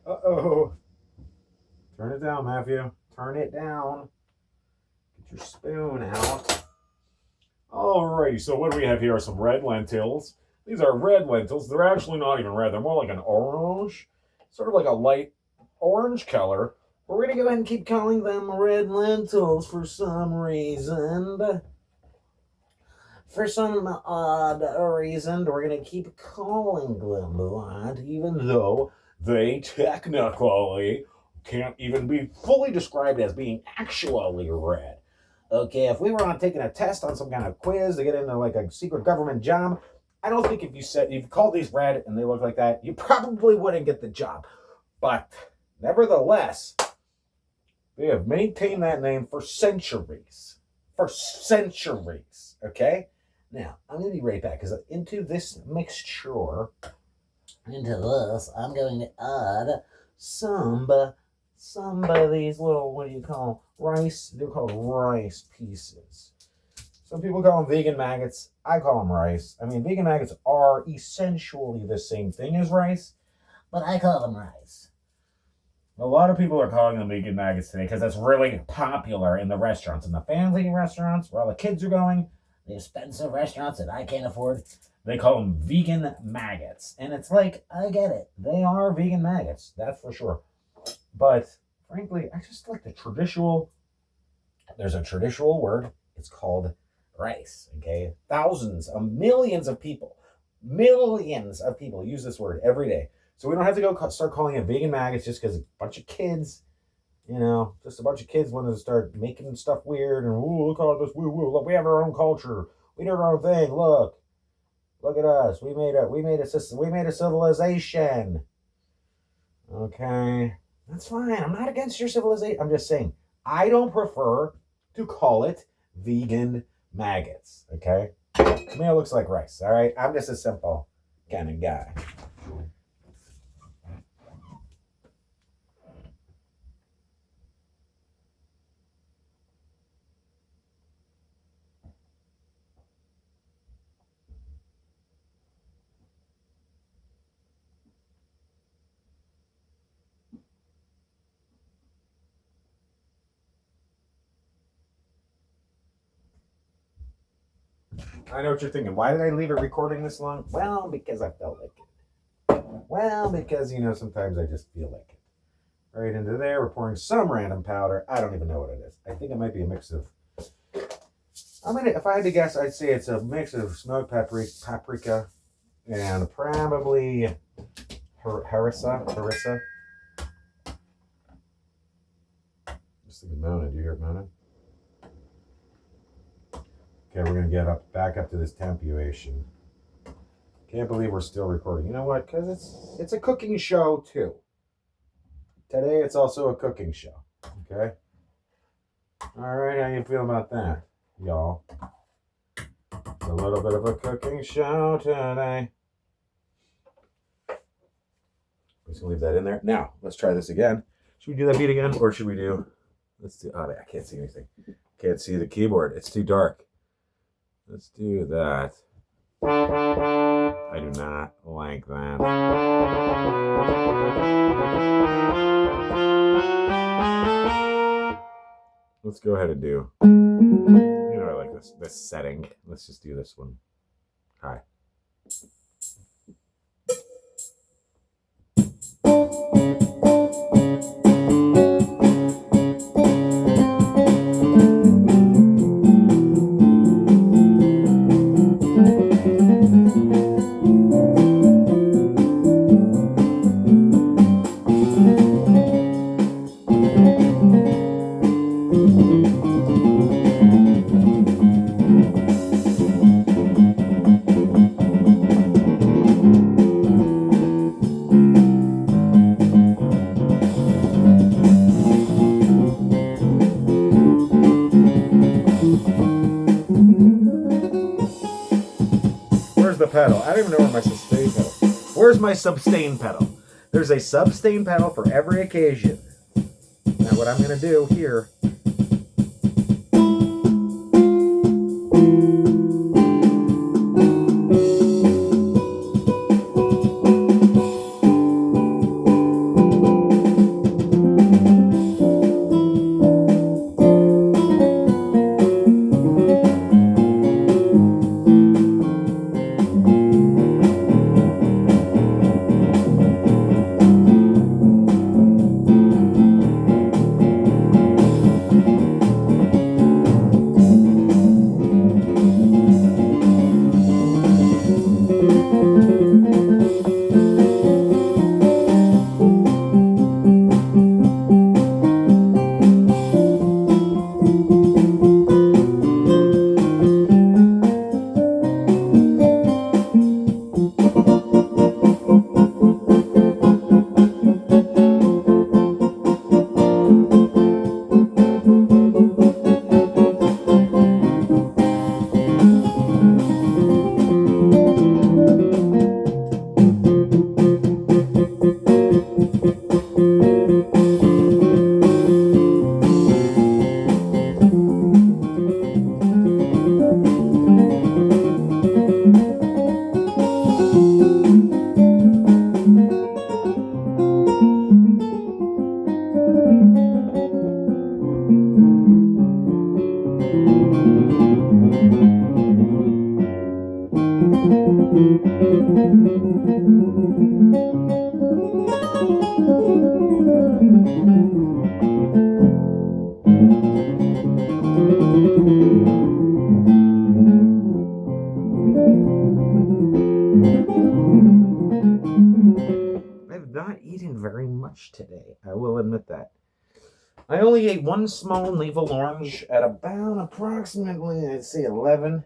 Uh-oh. Turn it down, Matthew. Turn it down. Get your spoon out. Alrighty, so what do we have here are some red lentils. These are red lentils. They're actually not even red. They're more like an orange, sort of like a light orange color. We're going to go ahead and keep calling them red lentils for some reason. For some odd reason, we're going to keep calling them that, even though they technically can't even be fully described as being actually red. Okay, if we were on taking a test on some kind of quiz to get into like a secret government job, I don't think if you called these red and they look like that, you probably wouldn't get the job. But nevertheless, They have maintained that name for centuries. For centuries. Okay? Now, I'm going to be right back because into this mixture, into this, I'm going to add some of these little, what do you call rice? They're called rice pieces. Some people call them vegan maggots. I call them rice. I mean, vegan maggots are essentially the same thing as rice, but I call them rice. A lot of people are calling them vegan maggots today because that's really popular in the restaurants, in the fancy restaurants where all the kids are going, the expensive restaurants that I can't afford. They call them vegan maggots. And it's like, I get it. They are vegan maggots, that's for sure. But frankly, I just like the traditional. There's a traditional word. It's called rice. Okay, thousands of millions of people use this word every day. So we don't have to go start calling it vegan maggots just because a bunch of kids, just a bunch of kids want to start making stuff weird and look at all this woo woo. Look, we have our own culture. We do our own thing. Look at us. We made a civilization. Okay, that's fine. I'm not against your civilization. I'm just saying I don't prefer to call it vegan maggots. Okay, to me it looks like rice. All right, I'm just a simple kind of guy. I know what you're thinking. Why did I leave it recording this long? Well, because I felt like it. Well, because, sometimes I just feel like it. Right into there, we're pouring some random powder. I don't even know what it is. I think it might be a mix of... if I had to guess, I'd say it's a mix of smoked paprika and probably harissa. Just thinking moaning. Do you hear it moaning? Okay, we're going to get back up to this tempuation. Can't believe we're still recording. You know what? Because it's a cooking show, too. Today, it's also a cooking show. Okay? All right, how you feel about that, y'all? It's a little bit of a cooking show today. Just going to leave that in there. Now, let's try this again. Should we do that beat again? Or should we do... Let's do... Oh, I can't see anything. Can't see the keyboard. It's too dark. Let's do that. I do not like that. Let's go ahead and do. I like this setting. Let's just do this one. Hi. The pedal. I don't even know where my sustain pedal. Where's my sustain pedal? There's a sustain pedal for every occasion. Now what I'm going to do here. I've not eaten very much today. I will admit that. I only ate one small navel orange at about approximately, I'd say 11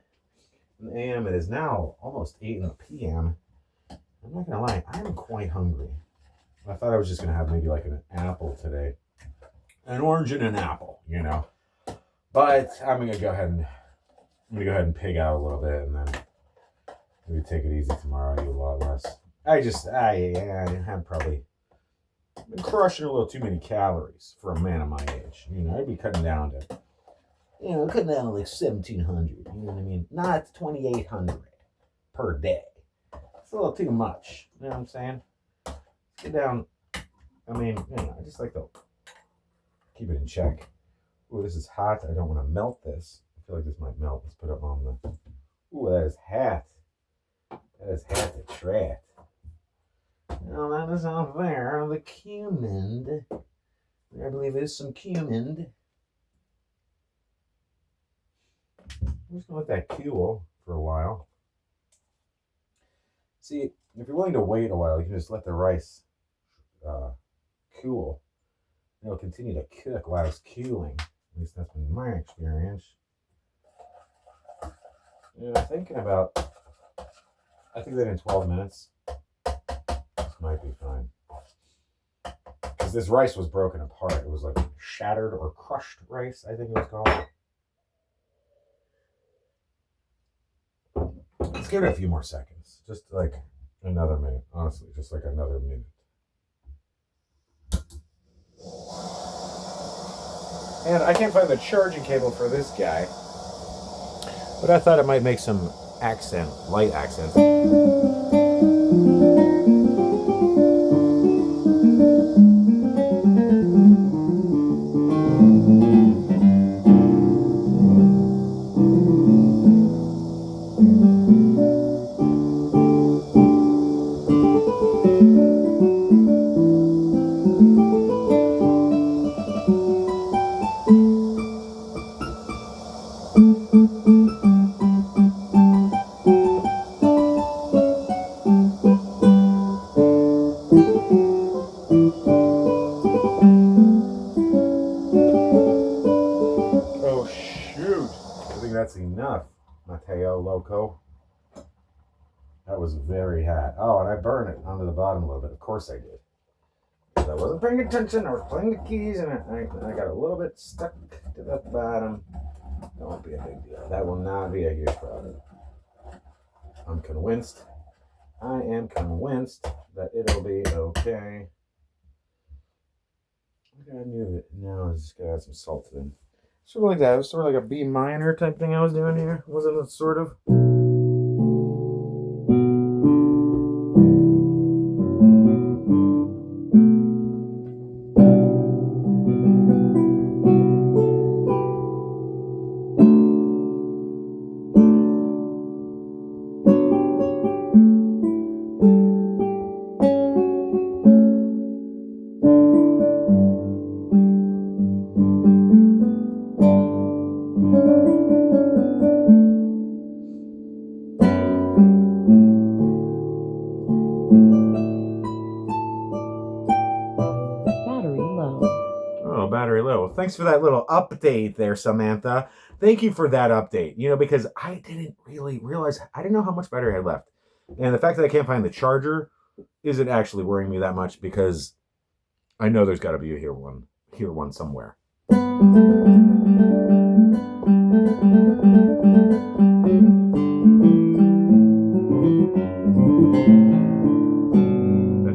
a.m. It is now almost 8 p.m. I'm not gonna lie, I'm quite hungry. I thought I was just gonna have maybe like an apple today, an orange and an apple, you know. But I'm gonna go ahead and pig out a little bit, and then maybe take it easy tomorrow. Eat a lot less. I have probably been crushing a little too many calories for a man of my age. You know, I'd be cutting down to like 1,700. You know what I mean? Not 2,800 per day. It's a little too much. You know what I'm saying? Get down. I mean, I just like to keep it in check. Ooh, this is hot. I don't want to melt this. I feel like this might melt. Let's put it on the. Ooh, that is hot. That is hot to trat. Now that is out there. The cumin. I believe there's some cumin. I'm just going to let that cool for a while. See, if you're willing to wait a while, you can just let the rice cool. It'll continue to cook while it's cooling. At least that's been my experience. And I'm thinking about, I think that in 12 minutes, this might be fine. Because this rice was broken apart. It was like shattered or crushed rice, I think it was called. Let's give it a few more seconds. Just like another minute. Honestly, just like another minute. And I can't find the charging cable for this guy. But I thought it might make some light accents. That's enough, Mateo Loco. That was very hot. Oh, and I burned it onto the bottom a little bit. Of course I did. Because I wasn't paying attention. I was playing the keys, and I got a little bit stuck to the bottom. That won't be a big deal. That will not be a huge problem. I'm convinced. I am convinced that it'll be okay. I knew it. Now I just gotta add some salt in. Sort of like that. It was sort of like a B minor type thing I was doing here. Wasn't it sort of? Battery low. Thanks for that little update there, Samantha. Thank you for that update. Because I didn't really realize, I didn't know how much battery I had left. And the fact that I can't find the charger isn't actually worrying me that much because I know there's got to be a here one somewhere. That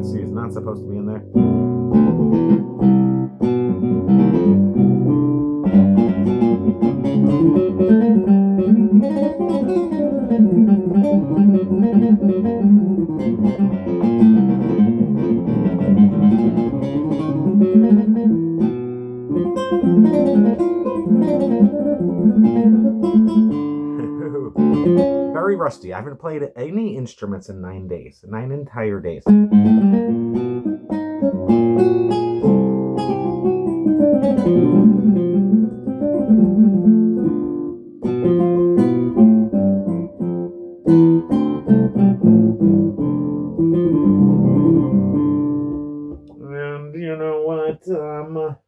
C is not supposed to be in there. very rusty. I haven't played any instruments in 9 days. 9 entire days. And you know what? I'm a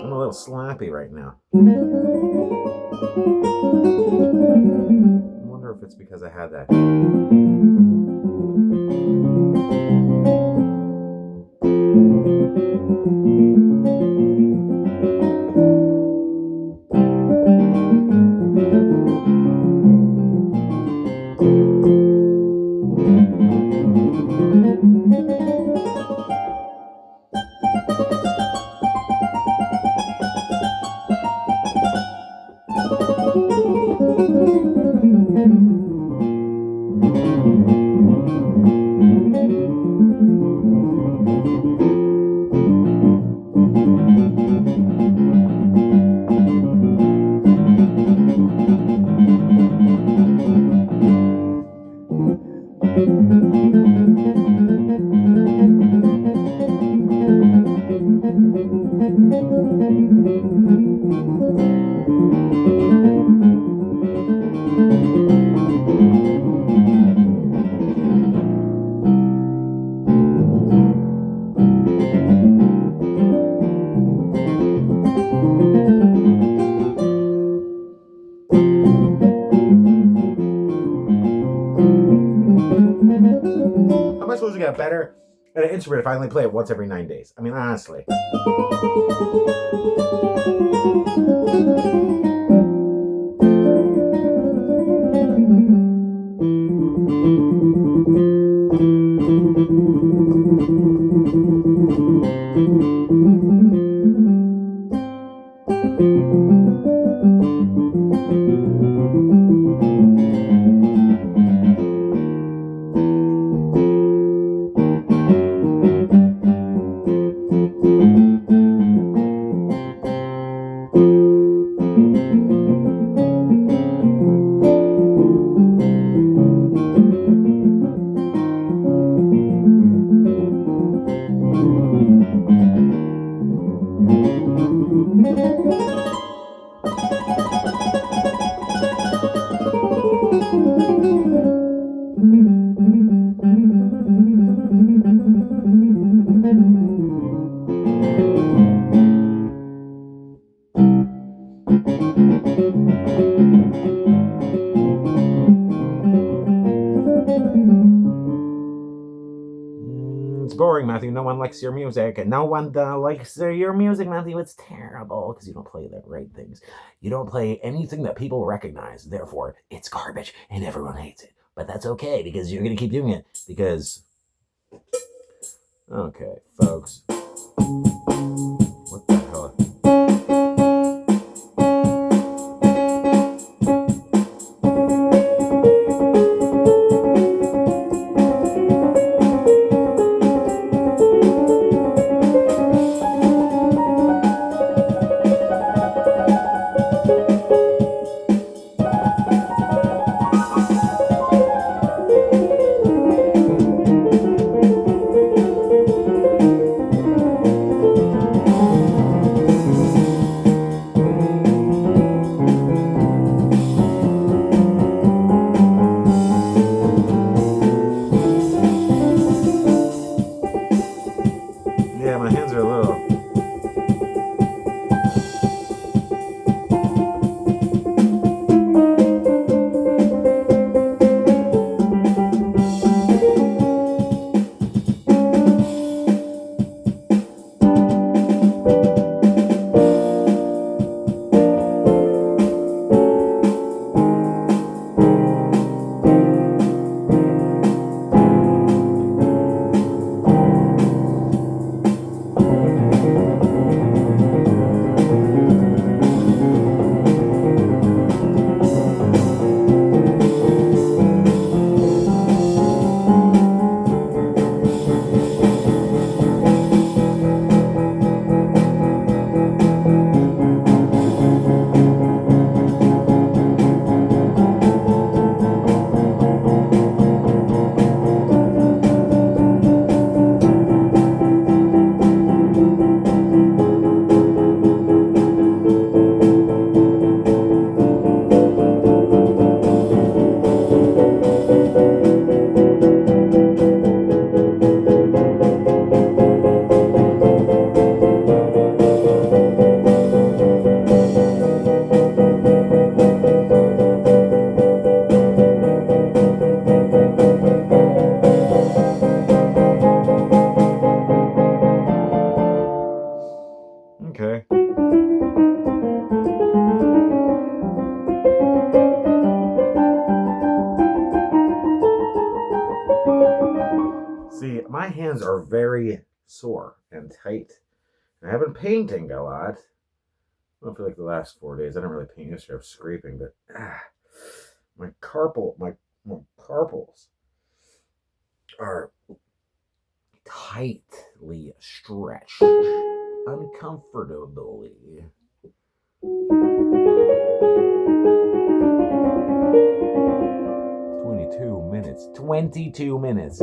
little slappy right now. I wonder if it's because I had that. How am I supposed to get better at an instrument if I only play it once every 9 days? I mean, honestly. It's boring, Matthew. No one likes your music. No one likes your music, Matthew. It's terrible because you don't play the right things. You don't play anything that people recognize. Therefore, it's garbage and everyone hates it. But that's okay because you're going to keep doing it because... Okay, folks. What the hell? Yeah, my hands are a little... sore and tight. And I've been painting a lot. I don't feel like the last 4 days. I didn't really paint yesterday. I was scraping, but my carpals are tightly stretched uncomfortably. 22 minutes.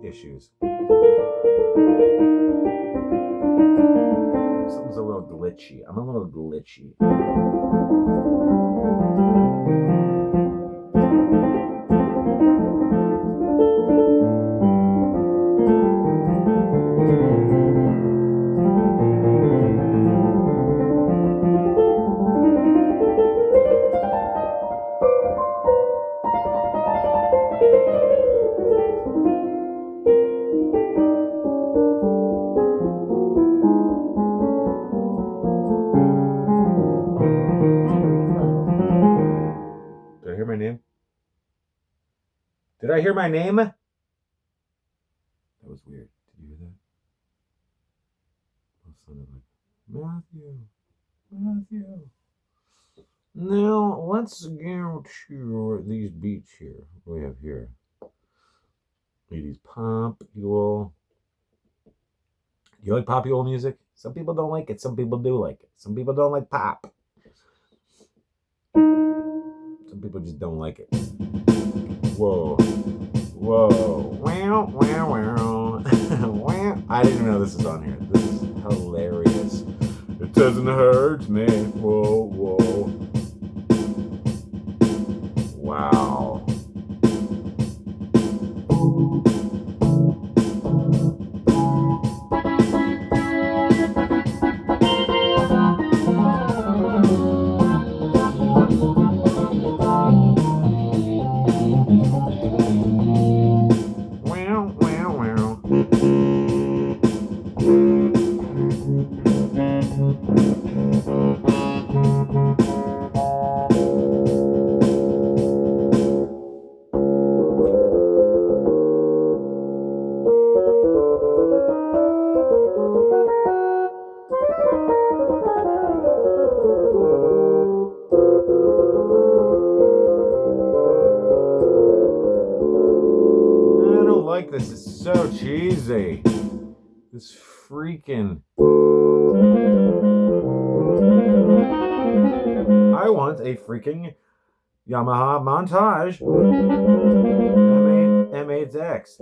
Issues. Something's a little glitchy. I'm a little glitchy. Did I hear my name? Did I hear my name? That was weird. Did you hear that? It sounded like Matthew. Now let's go to these beats here. What do we have here? These Popule. Do you like Popule music? Some people don't like it. Some people do like it. Some people don't like pop. Some people just don't like it. Whoa. Wow. I didn't even know this was on here. This is hilarious. It doesn't hurt me. Whoa. Wow. This is so cheesy. This freaking. I want a freaking Yamaha Montage M8X.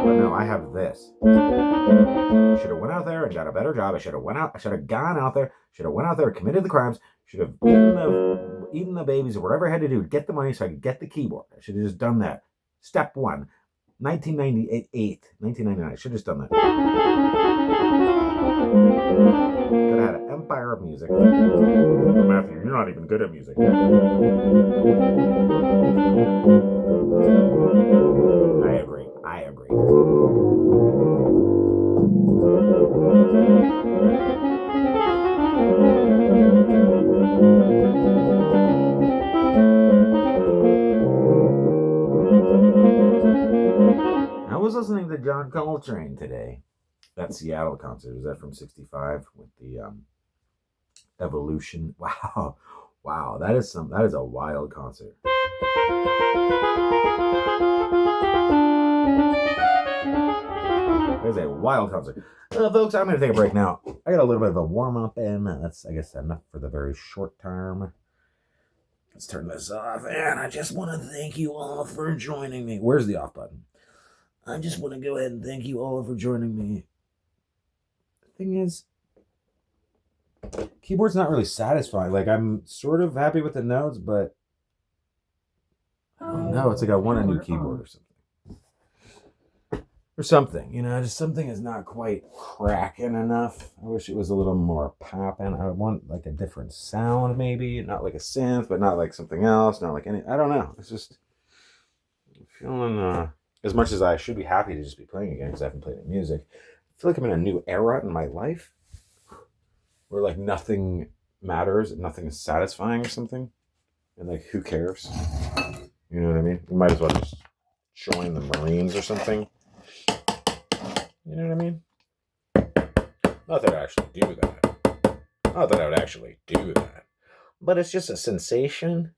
but no, I have this. Should have went out there and got a better job. I should have gone out there, should have went out there and committed the crimes, should have eaten the babies or whatever I had to do to get the money so I could get the keyboard. I should have just done that. Step one. 1999. I should have just done that. Could have had an empire of music. Matthew, you're not even good at music. I agree. I was listening to John Coltrane today. That Seattle concert. Was that from '65 with the Evolution? Wow, that is a wild concert. It is a wild concert. Folks, I'm going to take a break now. I got a little bit of a warm-up in. That's, I guess, enough for the very short term. Let's turn this off. And I just want to thank you all for joining me. Where's the off button? I just want to go ahead and thank you all for joining me. The thing is, keyboard's not really satisfying. Like, I'm sort of happy with the notes, but I don't know. It's like I want a new keyboard or something. Or something, just something is not quite cracking enough. I wish it was a little more popping. I want like a different sound, maybe. Not like a synth, but not like something else. Not like I don't know. It's just feeling, as much as I should be happy to just be playing again because I haven't played any music, I feel like I'm in a new era in my life where like nothing matters, nothing is satisfying or something. And like, who cares? You know what I mean? You might as well just join the Marines or something. You know what I mean? Not that I actually do that. Not that I would actually do that. But it's just a sensation.